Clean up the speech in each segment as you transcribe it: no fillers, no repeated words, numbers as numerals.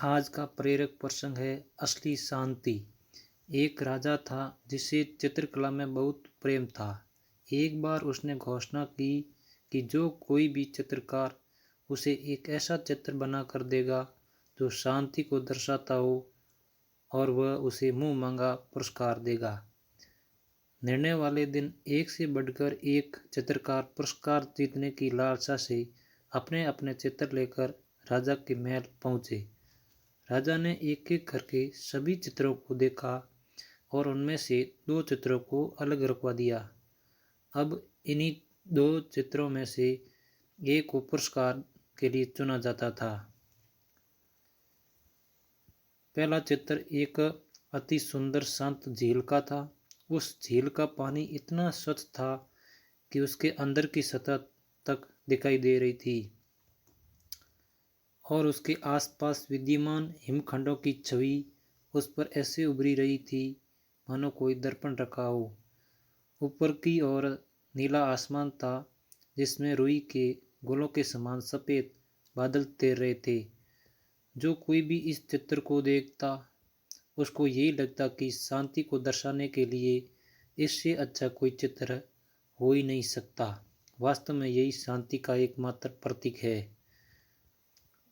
आज का प्रेरक प्रसंग है असली शांति। एक राजा था जिसे चित्रकला में बहुत प्रेम था। एक बार उसने घोषणा की कि जो कोई भी चित्रकार उसे एक ऐसा चित्र बना कर देगा जो शांति को दर्शाता हो और वह उसे मुंह मांगा पुरस्कार देगा। निर्णय वाले दिन एक से बढ़कर एक चित्रकार पुरस्कार जीतने की लालसा से अपने अपने चित्र लेकर राजा के महल पहुँचे। राजा ने एक एक करके सभी चित्रों को देखा और उनमें से दो चित्रों को अलग रखवा दिया। अब इन्हीं दो चित्रों में से एक को पुरस्कार के लिए चुना जाता था। पहला चित्र एक अति सुंदर शांत झील का था। उस झील का पानी इतना स्वच्छ था कि उसके अंदर की सतह तक दिखाई दे रही थी और उसके आसपास विद्यमान हिमखंडों की छवि उस पर ऐसे उभरी रही थी मानो कोई दर्पण रखा हो। ऊपर की ओर नीला आसमान था जिसमें रुई के गोलों के समान सफ़ेद बादल तैर रहे थे। जो कोई भी इस चित्र को देखता उसको यही लगता कि शांति को दर्शाने के लिए इससे अच्छा कोई चित्र हो ही नहीं सकता। वास्तव में यही शांति का एकमात्र प्रतीक है।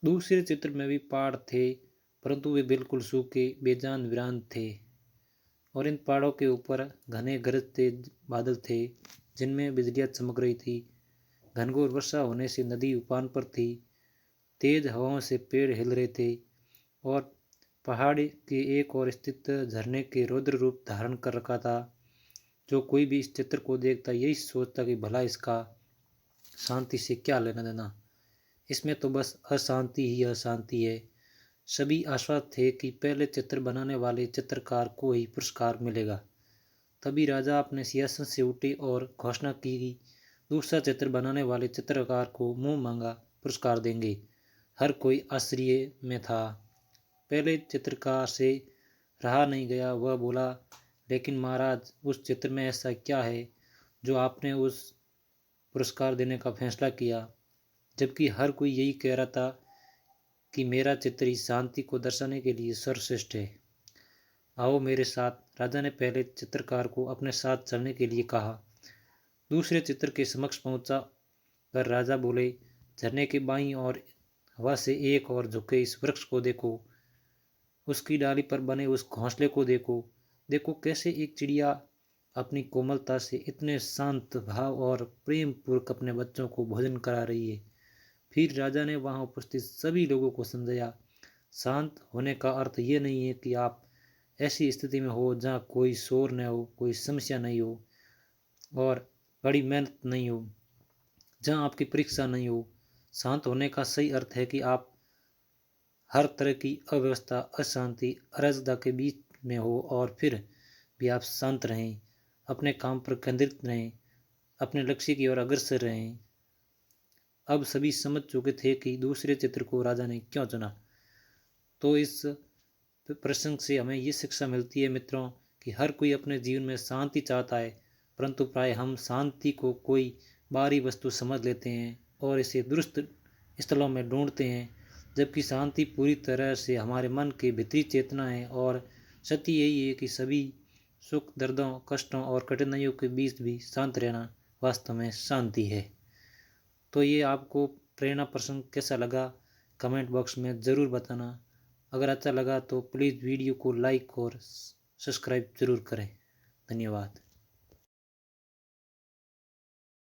दूसरे चित्र में भी पहाड़ थे, परंतु वे बिल्कुल सूखे बेजान वीरान थे और इन पहाड़ों के ऊपर घने गरजते बादल थे जिनमें बिजलियां चमक रही थी। घनघोर वर्षा होने से नदी उफान पर थी। तेज हवाओं से पेड़ हिल रहे थे और पहाड़ के एक ओर स्थित झरने के रौद्र रूप धारण कर रखा था। जो कोई भी इस चित्र को देखता यही सोचता कि भला इसका शांति से क्या लेना देना, इसमें तो बस अशांति ही अशांति है। सभी आश्वस्त थे कि पहले चित्र बनाने वाले चित्रकार को ही पुरस्कार मिलेगा। तभी राजा अपने सिंहासन से उठे और घोषणा की कि दूसरा चित्र बनाने वाले चित्रकार को मुंह मांगा पुरस्कार देंगे। हर कोई आश्चर्य में था। पहले चित्रकार से रहा नहीं गया। वह बोला, लेकिन महाराज, उस चित्र में ऐसा क्या है जो आपने उस पुरस्कार देने का फैसला किया, जबकि हर कोई यही कह रहा था कि मेरा चित्र ही शांति को दर्शाने के लिए सर्वश्रेष्ठ है। आओ मेरे साथ। राजा ने पहले चित्रकार को अपने साथ चलने के लिए कहा। दूसरे चित्र के समक्ष पहुंचा कर राजा बोले, झरने के बाईं ओर हवा से एक और झुके इस वृक्ष को देखो। उसकी डाली पर बने उस घोंसले को देखो। देखो कैसे एक चिड़िया अपनी कोमलता से इतने शांत भाव और प्रेम पूर्वक अपने बच्चों को भोजन करा रही है। फिर राजा ने वहां उपस्थित सभी लोगों को समझाया, शांत होने का अर्थ ये नहीं है कि आप ऐसी स्थिति में हो जहाँ कोई शोर न हो, कोई समस्या नहीं हो और बड़ी मेहनत नहीं हो, जहाँ आपकी परीक्षा नहीं हो। शांत होने का सही अर्थ है कि आप हर तरह की अव्यवस्था, अशांति, अराजकता के बीच में हो और फिर भी आप शांत रहें, अपने काम पर केंद्रित रहें, अपने लक्ष्य की ओर अग्रसर रहें। अब सभी समझ चुके थे कि दूसरे चित्र को राजा ने क्यों चुना। तो इस प्रसंग से हमें ये शिक्षा मिलती है मित्रों कि हर कोई अपने जीवन में शांति चाहता है, परंतु प्राय हम शांति को कोई बाहरी वस्तु समझ लेते हैं और इसे दुरुस्त स्थलों में ढूंढते हैं, जबकि शांति पूरी तरह से हमारे मन के भीतरी चेतना है। और सत्य यही है कि सभी सुख, दर्दों, कष्टों और कठिनाइयों के बीच भी शांत रहना वास्तव में शांति है। तो ये आपको प्रेरणा प्रसंग कैसा लगा, कमेंट बॉक्स में ज़रूर बताना। अगर अच्छा लगा तो प्लीज़ वीडियो को लाइक और सब्सक्राइब ज़रूर करें। धन्यवाद।